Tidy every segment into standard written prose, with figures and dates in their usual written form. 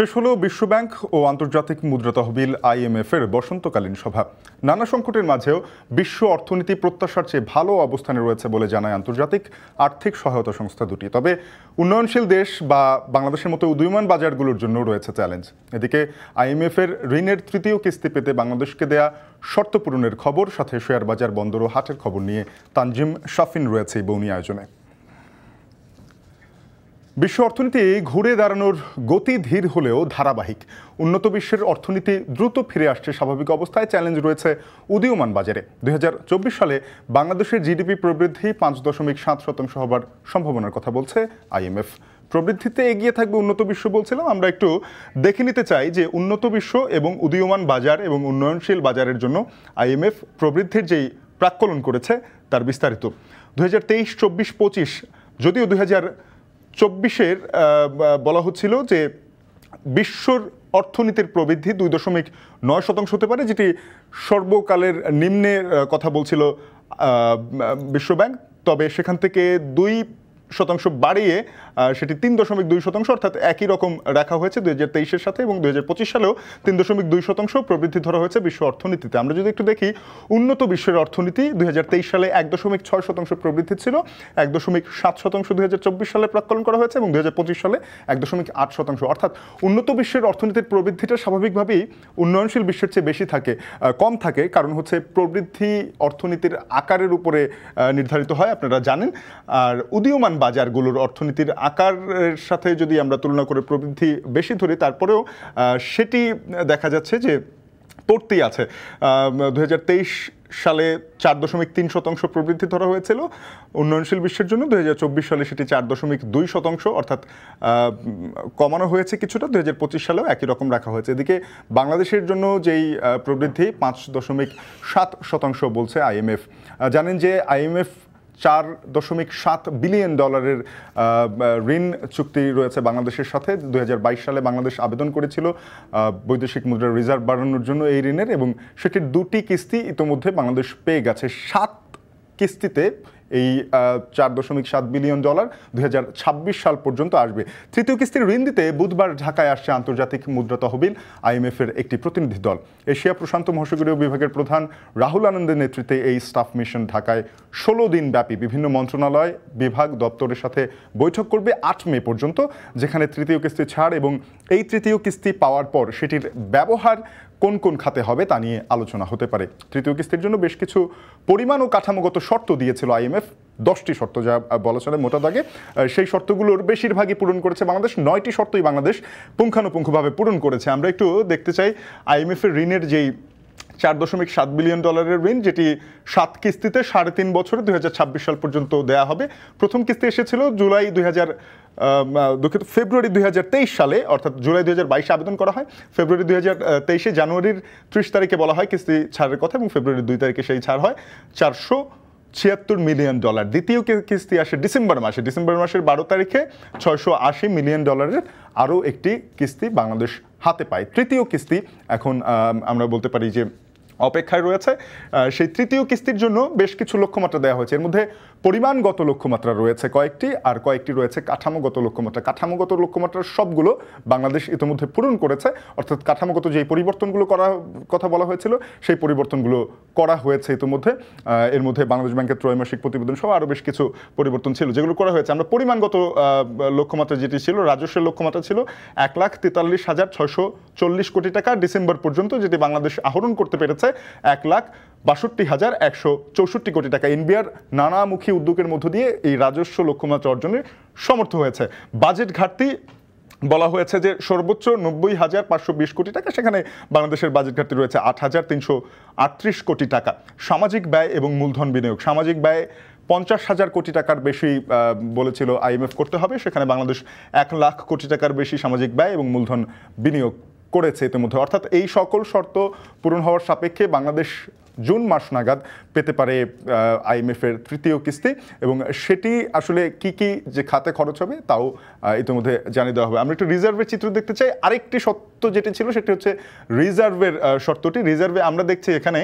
শেষ হলো বিশ্বব্যাংক ও আন্তর্জাতিক মুদ্রা তহবিল IMF এর বসন্তকালীন সভা। নানা সংকটের মাঝেও বিশ্ব অর্থনীতি প্রত্যাশার চেয়ে ভালো অবস্থানে রয়েছে বলে জানায় আন্তর্জাতিক আর্থিক সহায়তা সংস্থা দুটি। তবে উন্নয়নশীল দেশ বা বাংলাদেশের মতো উদীয়মান বাজারগুলোর জন্য রয়েছে চ্যালেঞ্জ। এদিকে IMF এর ঋণের তৃতীয় কিস্তি পেতে বাংলাদেশকে দেয়া শর্ত পূরণের খবর, সাথে শেয়ার বাজার, বন্দর ও হাটের খবর নিয়ে তানজিম শাফিন রয়েছে এই বৌনি আয়োজনে। বিশ্ব অর্থনীতি ঘুরে দাঁড়ানোর গতি ধীর হলেও ধারাবাহিক। উন্নত বিশ্বের অর্থনীতি দ্রুত ফিরে আসছে স্বাভাবিক অবস্থায়। চ্যালেঞ্জ রয়েছে উদীয়মান বাজারে। 2024 সালে বাংলাদেশের GDP প্রবৃদ্ধি 5.7% হবার সম্ভাবনার কথা বলছে IMF। প্রবৃদ্ধিতে এগিয়ে থাকবে উন্নত বিশ্ব বলছিলাম। আমরা একটু দেখে নিতে চাই যে উন্নত বিশ্ব এবং উদীয়মান বাজার এবং উন্নয়নশীল বাজারের জন্য IMF প্রবৃদ্ধির যেই প্রাক্কলন করেছে তার বিস্তারিত। 2023-24-25 যদিও 2024-এর বলা হচ্ছিল যে বিশ্বর অর্থনীতির প্রবৃদ্ধি 2.9% হতে পারে, যেটি সর্বকালের নিম্নের কথা বলছিল বিশ্বব্যাংক। তবে সেখান থেকে 2% বাড়িয়ে সেটি 3.2%, অর্থাৎ একই রকম রাখা হয়েছে 2023-এর সাথে, এবং 2025 সালেও 3.2% প্রবৃদ্ধি ধরা হয়েছে বিশ্ব অর্থনীতিতে। আমরা যদি একটু দেখি উন্নত বিশ্বের অর্থনীতি 2023 সালে 1.6% প্রবৃদ্ধি ছিল, 1.7% 2024 সালে প্রাক্কলন করা হয়েছে, এবং 2025 সালে 1.8%। অর্থাৎ উন্নত বিশ্বের অর্থনীতির প্রবৃদ্ধিটা স্বাভাবিকভাবেই উন্নয়নশীল বিশ্বের চেয়ে বেশি থাকে, কম থাকে। কারণ হচ্ছে প্রবৃদ্ধি অর্থনীতির আকারের উপরে নির্ধারিত হয়, আপনারা জানেন। আর উদীয়মান বাজারগুলোর অর্থনীতির আকারের সাথে যদি আমরা তুলনা করে প্রবৃদ্ধি বেশি ধরি, তারপরেও সেটি দেখা যাচ্ছে যে পড়তি আছে। 2023 সালে 4.3% প্রবৃদ্ধি ধরা হয়েছিল উন্নয়নশীল বিশ্বের জন্য। 2024 সালে সেটি 4.2%, অর্থাৎ কমানো হয়েছে কিছুটা। 2025 সালেও একই রকম রাখা হয়েছে। এদিকে বাংলাদেশের জন্য যেই প্রবৃদ্ধি 5.7% বলছে IMF। জানেন যে IMF $4.7 বিলিয়ন ঋণ চুক্তি রয়েছে বাংলাদেশের সাথে। 2022 সালে বাংলাদেশ আবেদন করেছিল বৈদেশিক মুদ্রার রিজার্ভ বাড়ানোর জন্য এই ঋণের, এবং সেটির 2টি কিস্তি ইতোমধ্যে বাংলাদেশ পেয়ে গেছে। 7 কিস্তিতে এই $4.7 বিলিয়ন 2026 সাল পর্যন্ত আসবে। তৃতীয় কিস্তির ঋণ দিতে বুধবার ঢাকায় আসছে আন্তর্জাতিক মুদ্রা তহবিল IMF এর একটি প্রতিনিধি দল। এশিয়া প্রশান্ত মহাসাগরীয় বিভাগের প্রধান রাহুল আনন্দের নেতৃত্বে এই স্টাফ মিশন ঢাকায় 16 দিন ব্যাপী বিভিন্ন মন্ত্রণালয়, বিভাগ, দপ্তরের সাথে বৈঠক করবে 8 মে পর্যন্ত, যেখানে তৃতীয় কিস্তি ছাড় এবং এই তৃতীয় কিস্তি পাওয়ার পর সেটির ব্যবহার কোন কোন খাতে হবে তা নিয়ে আলোচনা হতে পারে। তৃতীয় কিস্তির জন্য বেশ কিছু পরিমাণ ও কাঠামোগত শর্ত দিয়েছিল IMF, 10টি শর্ত যা বলা চলে মোটা দাগে। সেই শর্তগুলোর বেশিরভাগই পূরণ করেছে বাংলাদেশ। 9টি শর্তই বাংলাদেশ পুঙ্খানুপুঙ্খভাবে পূরণ করেছে। আমরা একটু দেখতে চাই IMF এর ঋণের যেই $4.7 বিলিয়ন ঋণ, যেটি 7 কিস্তিতে 3.5 বছরে 2026 সাল পর্যন্ত দেয়া হবে। প্রথম কিস্তি এসেছিল ফেব্রুয়ারি 2023 সালে, অর্থাৎ জুলাই 2022 আবেদন করা হয়। ফেব্রুয়ারি 2023 জানুয়ারির 30 তারিখে বলা হয় কিস্তি ছাড়ের কথা, এবং ফেব্রুয়ারি 2 তারিখে সেই ছাড় হয় $476 মিলিয়ন। দ্বিতীয় কিস্তি আসে ডিসেম্বর মাসের 12 তারিখে $680 মিলিয়ন আরও একটি কিস্তি বাংলাদেশ হাতে পায়। তৃতীয় কিস্তি এখন আমরা বলতে পারি যে অপেক্ষায় রয়েছে। সেই তৃতীয় কিস্তির জন্য বেশ কিছু লক্ষ্যমাত্রা দেওয়া হয়েছে। এর মধ্যে পরিমাণগত লক্ষ্যমাত্রা রয়েছে কয়েকটি, আর কয়েকটি রয়েছে কাঠামোগত লক্ষ্যমাত্রা। কাঠামোগত লক্ষ্যমাত্রার সবগুলো বাংলাদেশ ইতিমধ্যে পূরণ করেছে, অর্থাৎ কাঠামোগত যেই পরিবর্তনগুলো করার কথা বলা হয়েছিল সেই পরিবর্তনগুলো করা হয়েছে ইতিমধ্যে। এর মধ্যে বাংলাদেশ ব্যাংকের ত্রৈমাসিক প্রতিবেদন সহ আরও বেশ কিছু পরিবর্তন ছিল যেগুলো করা হয়েছে। আমরা পরিমাণগত লক্ষ্যমাত্রা যেটি ছিল, রাজস্বের লক্ষ্যমাত্রা ছিল 1,43,640 কোটি টাকা ডিসেম্বর পর্যন্ত, যেটি বাংলাদেশ আহরণ করতে পেরেছে 1,62,164 কোটি টাকা। এনবিআর নানামুখী উদ্যোগের মধ্য দিয়ে এই রাজস্ব লক্ষ্যমাত্রা অর্জনে সমর্থ হয়েছে। বাজেট ঘাটতি বলা হয়েছে যে সর্বোচ্চ 90,520 কোটি টাকা, সেখানে বাংলাদেশের বাজেট ঘাটতি রয়েছে 8,338 কোটি টাকা। সামাজিক ব্যয় এবং মূলধন বিনিয়োগ, সামাজিক ব্যয় 50,000 কোটি টাকার বেশি বলেছিল IMF করতে হবে, সেখানে বাংলাদেশ 1 লাখ কোটি টাকার বেশি সামাজিক ব্যয় এবং মূলধন বিনিয়োগ করেছে ইতিমধ্যে। অর্থাৎ এই সকল শর্ত পূরণ হওয়ার সাপেক্ষে বাংলাদেশ জুন মাস নাগাদ পেতে পারে IMF এর তৃতীয় কিস্তি, এবং সেটি আসলে কি কি যে খাতে খরচ হবে তাও ইতিমধ্যে জানিয়ে দেওয়া হবে। আমরা একটু রিজার্ভের চিত্র দেখতে চাই। আরেকটি শর্ত যেটি ছিল সেটি হচ্ছে রিজার্ভের শর্তটি। রিজার্ভে আমরা দেখছি এখানে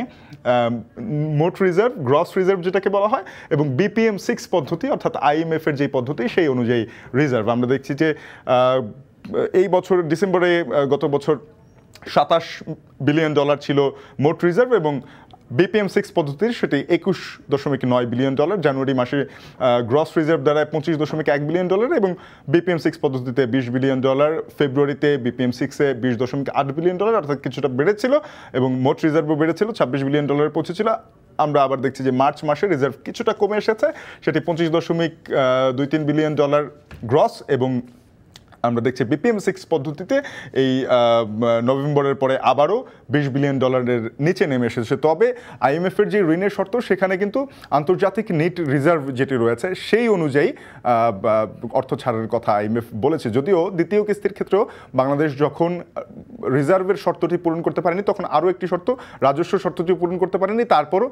মোট রিজার্ভ, গ্রস রিজার্ভ যেটাকে বলা হয়, এবং BPM6 পদ্ধতি, অর্থাৎ IMF এর যে পদ্ধতি সেই অনুযায়ী রিজার্ভ। আমরা দেখছি যে এই বছর ডিসেম্বরে গত বছর $27 বিলিয়ন ছিল মোট রিজার্ভ এবং BPM-6 পদ্ধতির সেটি $21.9 বিলিয়ন। জানুয়ারি মাসে গ্রস রিজার্ভ দাঁড়ায় $25.1 বিলিয়ন এবং BPM-6 পদ্ধতিতে $20 বিলিয়ন। ফেব্রুয়ারিতে BPM-6-এ $20.8 বিলিয়ন, অর্থাৎ কিছুটা বেড়েছিল এবং মোট রিজার্ভও বেড়েছিল, $26 বিলিয়ন পৌঁছেছিল। আমরা আবার দেখছি যে মার্চ মাসে রিজার্ভ কিছুটা কমে এসেছে, সেটি $25.23 বিলিয়ন গ্রস এবং আমরা দেখছি BPM-6 পদ্ধতিতে এই নভেম্বরের পরে আবারও $20 বিলিয়ন নিচে নেমে এসেছে। তবে IMF-এর যে ঋণের শর্ত সেখানে কিন্তু আন্তর্জাতিক নেট রিজার্ভ যেটি রয়েছে সেই অনুযায়ী অর্থ ছাড়ের কথা IMF বলেছে। যদিও দ্বিতীয় কিস্তির ক্ষেত্রেও বাংলাদেশ যখন রিজার্ভের শর্তটি পূরণ করতে পারেনি তখন আরও একটি শর্ত, রাজস্ব শর্তটি পূরণ করতে পারেনি, তারপরও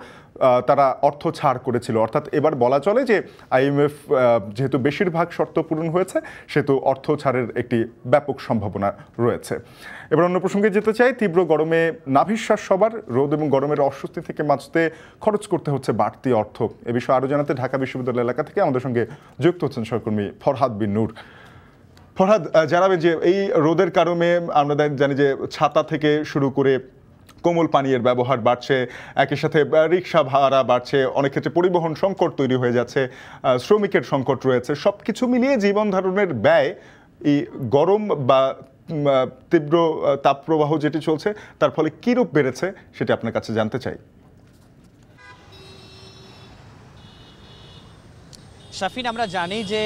তারা অর্থ ছাড় করেছিল। অর্থাৎ এবার বলা চলে যে IMF যেহেতু বেশিরভাগ শর্ত পূরণ হয়েছে সেহেতু অর্থ ছাড়ের একটি ব্যাপক সম্ভাবনা রয়েছে। এবার অন্য প্রসঙ্গে যেতে চাই। তীব্র গরমে নাভিশ্বাস সবার, রোদ এবং গরমের অস্বস্তি থেকে বাঁচতে খরচ করতে হচ্ছে বাড়তি অর্থ। এ বিষয়ে আরও জানাতে ঢাকা বিশ্ববিদ্যালয় এলাকা থেকে আমাদের সঙ্গে যুক্ত হচ্ছেন সহকর্মী ফরহাদ বিন নূর। ফরহাদ, জানাবেন যে এই রোদের কারণে আমরা জানি যে ছাতা থেকে শুরু করে কোমল পানীয়ের ব্যবহার বাড়ছে, একই সাথে রিক্সা ভাড়া বাড়ছে, অনেক ক্ষেত্রে পরিবহন সংকট তৈরি হয়ে যাচ্ছে, শ্রমিকের সংকট রয়েছে। সব কিছু মিলিয়ে জীবন ধারণের ব্যয় এই গরম বা তীব্র তাপপ্রবাহ যেটি চলছে তার ফলে কী রূপ বেড়েছে সেটি আপনার কাছে জানতে চাই। শাফিন, আমরা জানি যে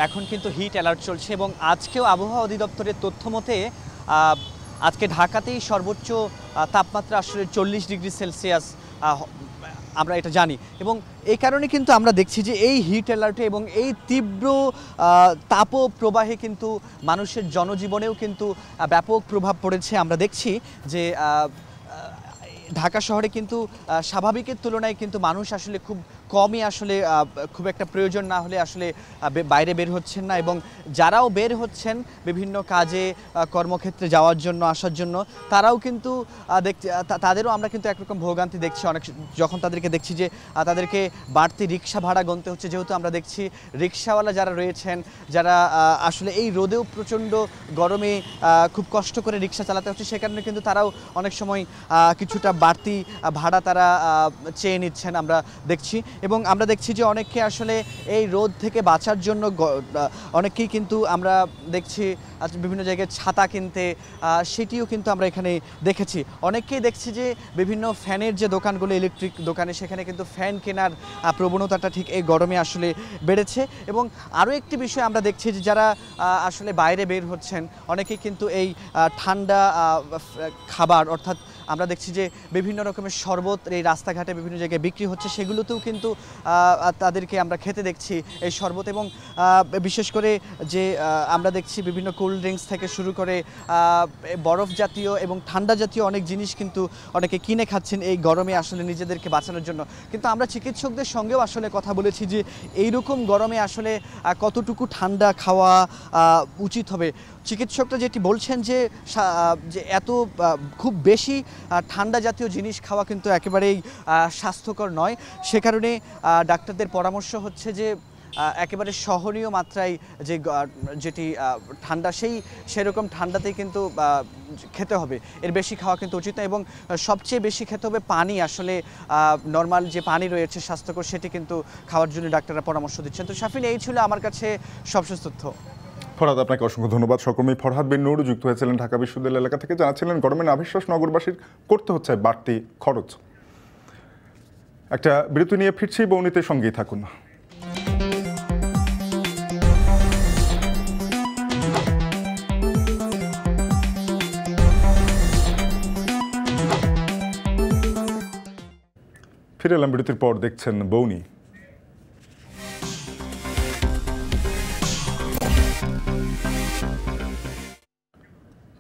এখন কিন্তু হিট অ্যালার্ট চলছে এবং আজকেও আবহাওয়া অধিদপ্তরের তথ্য মতে আজকে ঢাকাতেই সর্বোচ্চ তাপমাত্রা আসলে 40°C আমরা এটা জানি এবং এই কারণে কিন্তু আমরা দেখছি যে এই হিট অ্যালার্টে এবং এই তীব্র তাপপ্রবাহে কিন্তু মানুষের জনজীবনেও কিন্তু ব্যাপক প্রভাব পড়েছে। আমরা দেখছি যে ঢাকা শহরে কিন্তু স্বাভাবিকের তুলনায় কিন্তু মানুষ আসলে খুব কমই আসলে খুব একটা প্রয়োজন না হলে আসলে বাইরে বের হচ্ছেন না এবং যারাও বের হচ্ছেন বিভিন্ন কাজে কর্মক্ষেত্রে যাওয়ার জন্য আসার জন্য তারাও কিন্তু তাদেরও আমরা কিন্তু একরকম ভোগান্তি দেখছি। অনেক যখন তাদেরকে দেখছি যে তাদেরকে বাড়তি রিক্সা ভাড়া গুনতে হচ্ছে, যেহেতু আমরা দেখছি রিক্সাওয়ালা যারা রয়েছেন যারা আসলে এই রোদেও প্রচণ্ড গরমে খুব কষ্ট করে রিক্সা চালাতে হচ্ছে, সে কারণে কিন্তু তারাও অনেক সময় কিছুটা বাড়তি ভাড়া তারা চেয়ে নিচ্ছেন আমরা দেখছি। এবং আমরা দেখছি যে অনেককে আসলে এই রোদ থেকে বাঁচার জন্য অনেকেই কিন্তু আমরা দেখছি বিভিন্ন জায়গায় ছাতা কিনতে, সেটিও কিন্তু আমরা এখানে দেখেছি। অনেককেই দেখছি যে বিভিন্ন ফ্যানের যে দোকানগুলো ইলেকট্রিক দোকানে সেখানে কিন্তু ফ্যান কেনার প্রবণতাটা ঠিক এই গরমে আসলে বেড়েছে। এবং আরও একটি বিষয় আমরা দেখছি যে যারা আসলে বাইরে বের হচ্ছেন অনেকেই কিন্তু এই ঠান্ডা খাবার, অর্থাৎ আমরা দেখছি যে বিভিন্ন রকমের শরবত এই রাস্তাঘাটে বিভিন্ন জায়গায় বিক্রি হচ্ছে, সেগুলোতেও কিন্তু তাদেরকে আমরা খেতে দেখছি এই শরবত। এবং বিশেষ করে যে আমরা দেখছি বিভিন্ন কোল্ড ড্রিঙ্কস থেকে শুরু করে বরফ জাতীয় এবং ঠান্ডা জাতীয় অনেক জিনিস কিন্তু অনেকে কিনে খাচ্ছেন এই গরমে আসলে নিজেদেরকে বাঁচানোর জন্য। কিন্তু আমরা চিকিৎসকদের সঙ্গেও আসলে কথা বলেছি যে এইরকম গরমে আসলে কতটুকু ঠান্ডা খাওয়া উচিত হবে। চিকিৎসকরা যেটি বলছেন যে এত খুব বেশি ঠান্ডা জাতীয় জিনিস খাওয়া কিন্তু একেবারেই স্বাস্থ্যকর নয়। সে কারণে ডাক্তারদের পরামর্শ হচ্ছে যে একেবারে সহনীয় মাত্রায় যেটি ঠান্ডা সেরকম ঠান্ডাতেই কিন্তু খেতে হবে, এর বেশি খাওয়া কিন্তু উচিত নয়। এবং সবচেয়ে বেশি খেতে হবে পানি, আসলে নর্মাল যে পানি রয়েছে স্বাস্থ্যকর সেটি কিন্তু খাওয়ার জন্য ডাক্তাররা পরামর্শ দিচ্ছেন। তো শাফিন, এই ছিল আমার কাছে সবশেষ তথ্য। ফরহাদ, আপনাকে অসংখ্য ধন্যবাদ। সহকর্মী ফরহাদ বিন নূর যুক্ত হয়েছিলেন ঢাকা বিশ্ববিদ্যালয় এলাকা থেকে, জানাচ্ছিলেন গরমে নাভিশ্বাস নগরবাসীর করতে হচ্ছে বাড়তি খরচ। একটা বিরতি নিয়ে ফিরছি, বৌনিতে সঙ্গেই থাকুন। ফিরে এলাম বিরতির পর, দেখছেন বৌনি।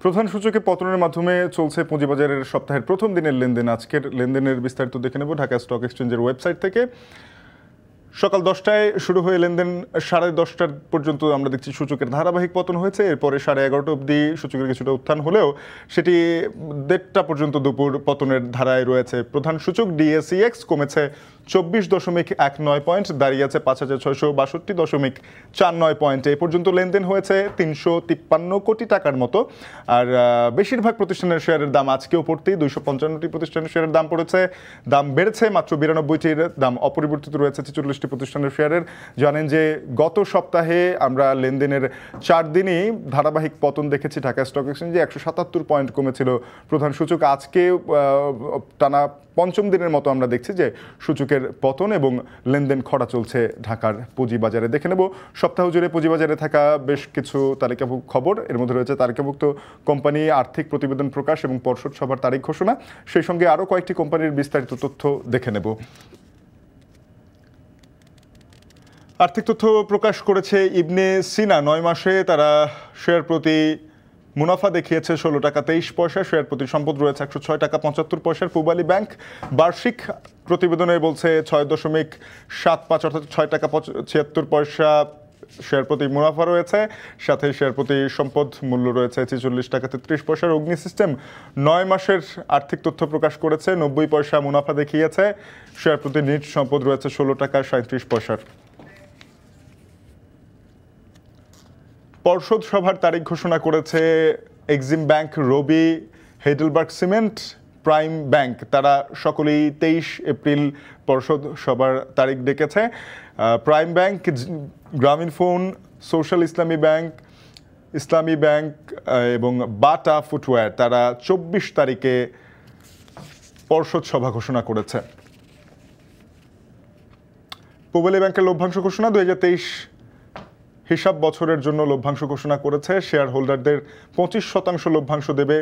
প্রধান সূচকে পতনের মাধ্যমে চলছে পুঁজিবাজারের সপ্তাহের প্রথম দিনের লেনদেন। আজকের লেনদেনের বিস্তারিত দেখে নেব ঢাকা স্টক এক্সচেঞ্জের ওয়েবসাইট থেকে। সকাল 10টায় শুরু হয়ে লেনদেন 10:30 পর্যন্ত আমরা দেখছি সূচকের ধারাবাহিক পতন হয়েছে। এরপরে 11:30 অবধি সূচকের কিছুটা উত্থান হলেও সেটি 1:30 পর্যন্ত দুপুর পতনের ধারায় রয়েছে। প্রধান সূচক DACX কমেছে 24.19 পয়েন্ট, দাঁড়িয়ে আছে 5,662.49 পয়েন্টে। এ পর্যন্ত লেনদেন হয়েছে 353 কোটি টাকার মতো। আর বেশিরভাগ প্রতিষ্ঠানের শেয়ারের দাম আজকেও পড়তেই 255টি প্রতিষ্ঠানের শেয়ারের দাম পড়েছে। দাম বেড়েছে মাত্র 92টির, দাম অপরিবর্তিত রয়েছে 46টি প্রতিষ্ঠানের শেয়ারের। জানেন যে গত সপ্তাহে আমরা লেনদেনের 4 দিনই ধারাবাহিক পতন দেখেছি। ঢাকা স্টক এক্সচেঞ্জে 177 পয়েন্ট কমেছিল প্রধান সূচক। আজকে টানা পঞ্চম দিনের মতো আমরা দেখছি যে সূচকের পতন এবং লেনদেন খরা চলছে ঢাকার পুঁজিবাজারে। দেখে নেব সপ্তাহ জুড়ে পুঁজিবাজারে থাকা বেশ কিছু তালিকাভুক্ত খবর। এর মধ্যে রয়েছে তালিকাভুক্ত কোম্পানি আর্থিক প্রতিবেদন প্রকাশ এবং পর্ষদ সভার তারিখ ঘোষণা, সেই সঙ্গে আরও কয়েকটি কোম্পানির বিস্তারিত তথ্য দেখে নেব। আর্থিক তথ্য প্রকাশ করেছে ইবনে সিনা। 9 মাসে তারা শেয়ার প্রতি মুনাফা দেখিয়েছে 16 টাকা 23 পয়সা, শেয়ার প্রতি সম্পদ রয়েছে 106 টাকা 75 পয়সার। পূবালী ব্যাংক বার্ষিক প্রতিবেদনে বলছে 6.75 অর্থাৎ 6 টাকা 76 পয়সা শেয়ার প্রতি মুনাফা রয়েছে, সাথে শেয়ার প্রতি সম্পদ মূল্য রয়েছে 46 টাকা 33 পয়সার। অগ্নি সিস্টেম 9 মাসের আর্থিক তথ্য প্রকাশ করেছে, 90 পয়সা মুনাফা দেখিয়েছে, শেয়ার প্রতি নিট সম্পদ রয়েছে 16 টাকা 37 পয়সার। পর্ষদ সভার তারিখ ঘোষণা করেছে এক্সিম ব্যাংক, রবি, হেডেলবার্গ সিমেন্ট, প্রাইম ব্যাংক। তারা সকলেই 23 এপ্রিল পর্ষদ সভার তারিখ ডেকেছে। প্রাইম ব্যাংক, গ্রামীণ ফোন, সোশ্যাল ইসলামী ব্যাংক এবং বাটা ফুটওয়্যার তারা 24 তারিখে পর্ষদ সভা ঘোষণা করেছে। পূবালী ব্যাংকের লভ্যাংশ ঘোষণা 2023 হিসাব বছরের জন্য লভ্যাংশ ঘোষণা করেছে। শেয়ার হোল্ডারদের 25% লভ্যাংশ দেবে,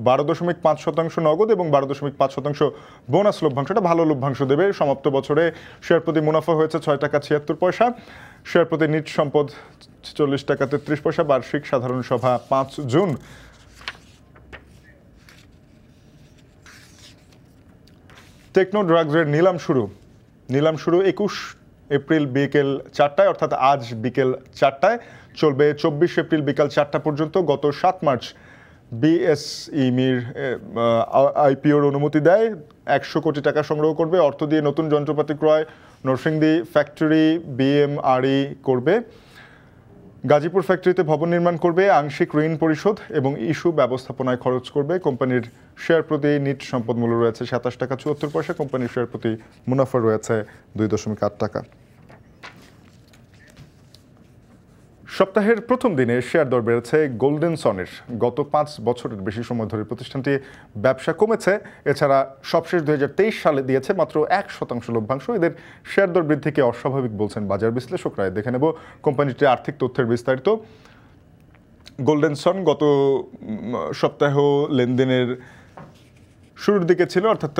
12.5% নগদ এবং 12.5% বোনাস লভ্যাংশ। এটা ভালো লভ্যাংশ দেবে। সমাপ্ত বছরে শেয়ার প্রতি মুনাফা হয়েছে 6 টাকা 76 পয়সা, শেয়ার প্রতি নিট সম্পদ 40 টাকা 33 পয়সা। বার্ষিক সাধারণ সভা 5 জুন। টেকনো ড্রাগসের নিলাম শুরু 21 এপ্রিল বিকেল 4টায়, অর্থাৎ আজ বিকেল 4টায় চলবে 24 এপ্রিল বিকাল 4টা পর্যন্ত। গত 7 মার্চ বিএসইমির আইপিওর অনুমতি দেয়। 100 কোটি টাকা সংগ্রহ করবে। অর্থ দিয়ে নতুন যন্ত্রপাতি ক্রয়, নরসিংদী ফ্যাক্টরি বিএমআরই করবে। গাজীপুর ফ্যাক্টরিতে ভবন নির্মাণ করবে। আংশিক ঋণ পরিশোধ এবং ইস্যু ব্যবস্থাপনায় খরচ করবে। কোম্পানির শেয়ার প্রতি নিট সম্পদ মূল্য রয়েছে 27 টাকা 74 পয়সা। কোম্পানির শেয়ার প্রতি মুনাফা রয়েছে 2.8 টাকা। সপ্তাহের প্রথম দিনে শেয়ার দর বেড়েছে গোল্ডেন সনের। গত 5 বছরের বেশি সময় ধরে প্রতিষ্ঠানটি ব্যবসা কমেছে। এছাড়া সবশেষ 2023 সালে দিয়েছে মাত্র 1% লভ্যাংশ। এদের শেয়ার দর বৃদ্ধিকে অস্বাভাবিক বলছেন বাজার বিশ্লেষকরা। দেখে নেব কোম্পানিটির আর্থিক তথ্যের বিস্তারিত। গোল্ডেন সন গত সপ্তাহ লেনদেনের শুরুর দিকে ছিল, অর্থাৎ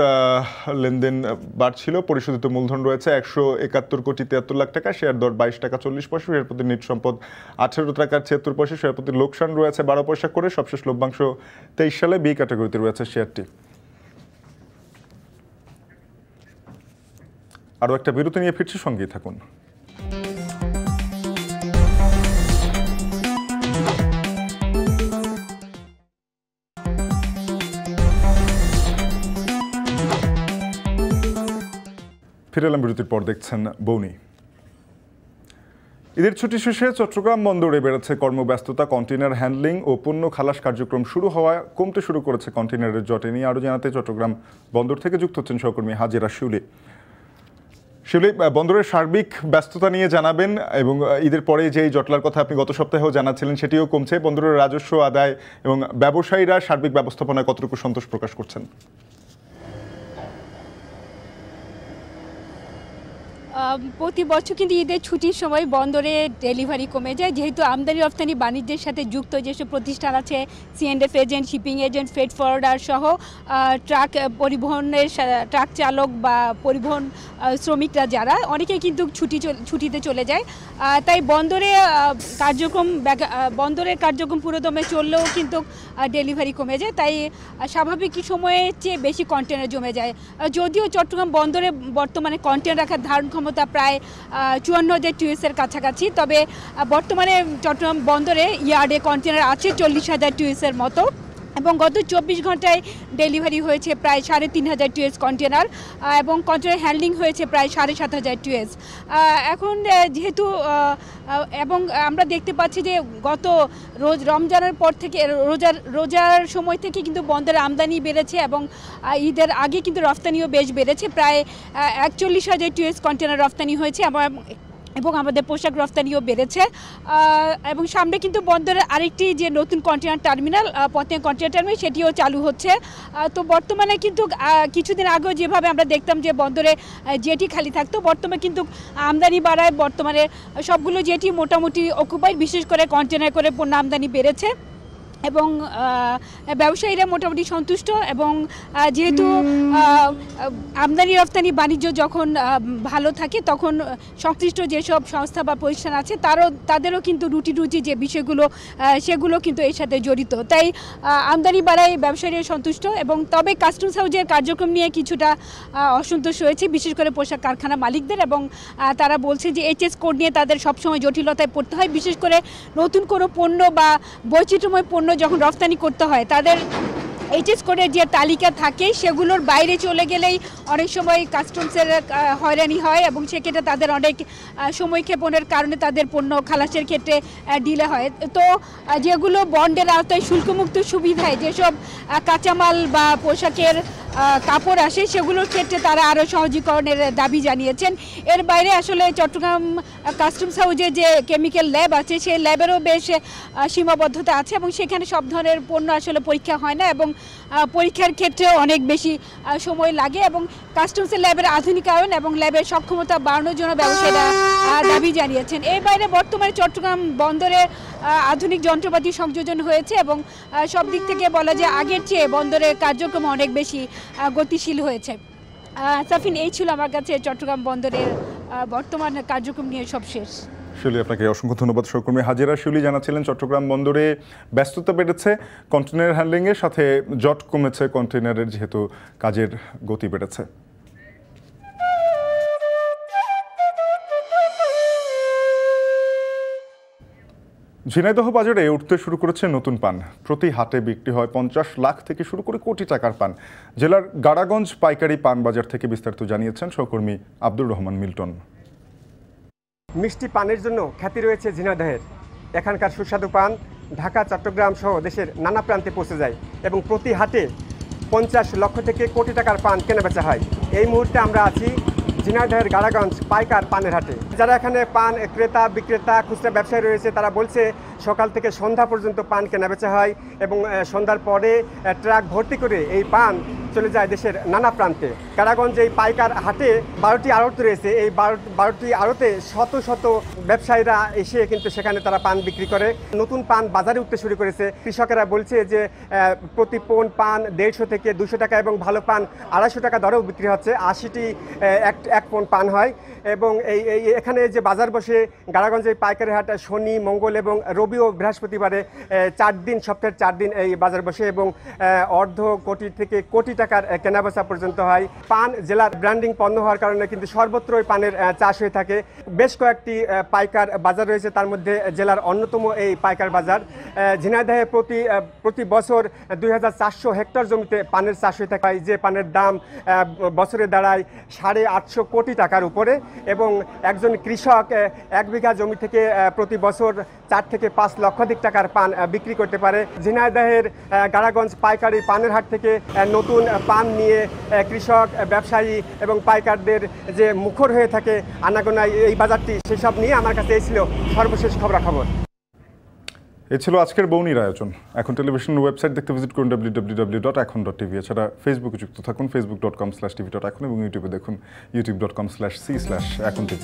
লেনদেন বাড়ছিল। পরিশোধিত মূলধন রয়েছে 171 কোটি 73 লাখ টাকা, শেয়ার দর 22 টাকা 40 পয়সা, শেয়ার প্রতি নিট সম্পদ 18 টাকা 76 পয়সা, শেয়ার প্রতি লোকসান রয়েছে 12 পয়সা করে। সবশেষ লভ্যাংশ 23 সালে বি ক্যাটাগরিতে রয়েছে শেয়ারটি। আরও একটা বিরতি নিয়ে ফিরছি, সঙ্গেই থাকুন। ফিরে এলাম বিরতির পর, দেখছেন বৌনি। ঈদের ছুটি শেষে চট্টগ্রাম বন্দরে বেড়েছে কর্মব্যস্ততা। কন্টেইনার হ্যান্ডলিং ও পণ্য খালাস কার্যক্রম শুরু হওয়ায় কমতে শুরু করেছে কন্টেইনারের জটে নিয়ে আরও জানাতে চট্টগ্রাম বন্দর থেকে যুক্ত হচ্ছেন সহকর্মী হাজেরা শিউলি। বন্দরের সার্বিক ব্যস্ততা নিয়ে জানাবেন, এবং ঈদের পরে যে জটলার কথা আপনি গত সপ্তাহেও জানাচ্ছিলেন সেটিও কমছে। বন্দরের রাজস্ব আদায় এবং ব্যবসায়ীরা সার্বিক ব্যবস্থাপনায় কতটুকু সন্তোষ প্রকাশ করছেন? প্রতি বছর কিন্তু ঈদের ছুটির সময় বন্দরে ডেলিভারি কমে যায়, যেহেতু আমদানি রপ্তানি বাণিজ্যের সাথে যুক্ত যেসব প্রতিষ্ঠান আছে, CNF agent, shipping agent, freight forwarder সহ ট্রাক পরিবহনের ট্রাক চালক বা পরিবহন শ্রমিকরা যারা অনেকেই কিন্তু ছুটিতে চলে যায়। তাই বন্দরের কার্যক্রম পুরোদমে চললেও কিন্তু ডেলিভারি কমে যায়। তাই স্বাভাবিক সময়ের চেয়ে বেশি কন্টেনার জমে যায়। যদিও চট্টগ্রাম বন্দরে বর্তমানে কন্টেনার রাখার ধারণ ক্ষমতা প্রায় 54,000 টিউএসের কাছাকাছি, তবে বর্তমানে চট্টগ্রাম বন্দরে ইয়ার্ডে কন্টেনার আছে 40,000 টিউএসের মতো। এবং গত 24 ঘন্টায় ডেলিভারি হয়েছে প্রায় 3,500 টিএস কন্টেনার এবং কন্টেনার হ্যান্ডলিং হয়েছে প্রায় 7,500 টিএস। এখন যেহেতু এবং আমরা দেখতে পাচ্ছি যে গত রমজানের পর থেকে রোজার সময় থেকে কিন্তু বন্দরে আমদানি বেড়েছে এবং ঈদের আগে কিন্তু রফতানিও বেশ বেড়েছে, প্রায় 41,000 টিএস কন্টেনার রফতানি হয়েছে এবং আমাদের পোশাক রফতানিও বেড়েছে। এবং সামনে কিন্তু বন্দরের আরেকটি যে নতুন container terminal Patenga container terminal সেটিও চালু হচ্ছে। তো বর্তমানে কিন্তু কিছুদিন আগেও যেভাবে আমরা দেখতাম যে বন্দরে জেটি খালি থাকতো, বর্তমানে কিন্তু আমদানি বাড়ায় বর্তমানে সবগুলো জেটি মোটামুটি অকুপাইড, বিশেষ করে কন্টেনার করে পণ্য আমদানি বেড়েছে এবং ব্যবসায়ীরা মোটামুটি সন্তুষ্ট। এবং যেহেতু আমদানি রফতানি বাণিজ্য যখন ভালো থাকে তখন সংশ্লিষ্ট যেসব সংস্থা বা প্রতিষ্ঠান আছে তাদেরও কিন্তু রুটি যে বিষয়গুলো সেগুলো কিন্তু এর সাথে জড়িত। তাই আমদানি বাড়ায় ব্যবসায়ীরা সন্তুষ্ট। এবং তবে কাস্টমস হাউসের কার্যক্রম নিয়ে কিছুটা অসন্তোষ রয়েছে, বিশেষ করে পোশাক কারখানা মালিকদের। এবং তারা বলছে যে এইচএস কোড নিয়ে তাদের সবসময় জটিলতায় পড়তে হয়, বিশেষ করে নতুন কোনো পণ্য বা বৈচিত্র্যময় পণ্য যখন রফতানি করতে হয় তাদের এইচএস কোডের যে তালিকা থাকে সেগুলোর বাইরে চলে গেলেই অনেক সময় কাস্টমসের হয়রানি হয় এবং সেক্ষেত্রে তাদের অনেক সময় ক্ষেপণের কারণে তাদের পণ্য খালাসের ক্ষেত্রে ডিলে হয়। তো যেগুলো বন্ডের আওতায় শুল্কমুক্ত সুবিধায় যেসব কাঁচামাল বা পোশাকের কাপড় আসে সেগুলোর ক্ষেত্রে তারা আরও সহজীকরণের দাবি জানিয়েছেন। এর বাইরে আসলে চট্টগ্রাম কাস্টমস হাউসে যে কেমিক্যাল ল্যাব আছে সেই ল্যাবেরও বেশ সীমাবদ্ধতা আছে এবং সেখানে সব ধরনের পণ্য আসলে পরীক্ষা হয় না এবং পরীক্ষার ক্ষেত্রেও অনেক বেশি সময় লাগে। এবং কাস্টমসের ল্যাবের আধুনিকায়ন এবং ল্যাবের সক্ষমতা বাড়ানোর জন্য ব্যবসায়ীরা দাবি জানিয়েছেন। এর বাইরে বর্তমানে চট্টগ্রাম বন্দরে আধুনিক যন্ত্রপাতি সংযোজন হয়েছে এবং সব দিক থেকে বলা যায় আগের চেয়ে বন্দরের কার্যক্রম অনেক বেশি গতিশীল হয়েছে। সাফিন, এই ছিল আমার কাছে চট্টগ্রাম বন্দরের বর্তমান কার্যক্রম নিয়ে সব শেষ। শিউলি, আপনাকে অসংখ্য ধন্যবাদ। সহকর্মী হাজেরা শিউলি জানাচ্ছিলেন চট্টগ্রাম বন্দরে ব্যস্ততা বেড়েছে কন্টেনার হ্যান্ডলিংয়ের সাথে, জট কমেছে কন্টেনারের যেহেতু কাজের গতি বেড়েছে। ঝিনাইদহ বাজারে উঠতে শুরু করেছে নতুন পান। প্রতি হাটে বিক্রি হয় 50 লাখ থেকে শুরু করে কোটি টাকার পান। জেলার গাড়াগঞ্জ পাইকারি পান বাজার থেকে বিস্তারিত জানিয়েছেন সহকর্মী আব্দুর রহমান মিল্টন। মিষ্টি পানের জন্য খ্যাতি রয়েছে ঝিনাইদহের। এখানকার সুস্বাদু পান ঢাকা, চট্টগ্রাম সহ দেশের নানা প্রান্তে পৌঁছে যায় এবং প্রতি হাটে 50 লক্ষ থেকে কোটি টাকার পান কেনাবেচা হয়। এই মুহূর্তে আমরা আছি ঝিনাইদহের গাড়াগঞ্জ পাইকার পানের হাটে। যারা এখানে পান ক্রেতা বিক্রেতা খুচরা ব্যবসায়ী রয়েছে তারা বলছে সকাল থেকে সন্ধ্যা পর্যন্ত পান কেনাবেচা হয় এবং সন্ধ্যার পরে ট্রাক ভর্তি করে এই পান চলে যায় দেশের নানা প্রান্তে। গাড়াগঞ্জ এই পাইকার হাটে 12টি আড়ত রয়েছে। এই 12টি আড়তে শত শত ব্যবসায়ীরা এসে কিন্তু সেখানে তারা পান বিক্রি করে। নতুন পান বাজারে উঠতে শুরু করেছে। কৃষকেরা বলছে যে প্রতি পণ পান 150 থেকে 200 টাকা এবং ভালো পান 250 টাকা দরেও বিক্রি হচ্ছে। 80টি এক পণ পান হয় এবং এখানে যে বাজার বসে গাড়াগঞ্জের পাইকারি হাট শনি, মঙ্গল এবং রবি ও বৃহস্পতিবারে 4 দিন, সপ্তাহের 4 দিন এই বাজার বসে এবং অর্ধ কোটি থেকে কোটি টাকার কেনাবেচা পর্যন্ত হয়। পান জেলার ব্র্যান্ডিং পণ্য হওয়ার কারণে কিন্তু সর্বত্রই পানের চাষ হয়ে থাকে। বেশ কয়েকটি পাইকার বাজার রয়েছে, তার মধ্যে জেলার অন্যতম এই পাইকার বাজার। ঝিনাইদহে প্রতি বছর 2400 হেক্টর জমিতে পানের চাষ হয়ে থাকে, যে পানের দাম বছরে দাঁড়ায় 850 কোটি টাকার উপরে এবং একজন কৃষক 1 বিঘা জমি থেকে প্রতি বছর 4 থেকে 5 লক্ষাধিক টাকার পান বিক্রি করতে পারে। ঝিনাইদহের গাড়াগঞ্জ পাইকারি পানের হাট থেকে নতুন পান নিয়ে কৃষক, ব্যবসায়ী এবং পাইকারদের যে মুখর হয়ে থাকে আনাগোনায় এই বাজারটি, সেসব নিয়ে আমার কাছে এই ছিল সর্বশেষ খবরাখবর। এ ছিল আজকের বৌনির আয়োজন। এখন টেলিভিশন ওয়েবসাইট দেখতে ভিজিট করুন www.ekhon.tv। এছাড়া ফেসবুকে যুক্ত থাকুন facebook.com/tv.ekhon এবং ইউটিউবে দেখুন youtube.com/c/ekhon tv।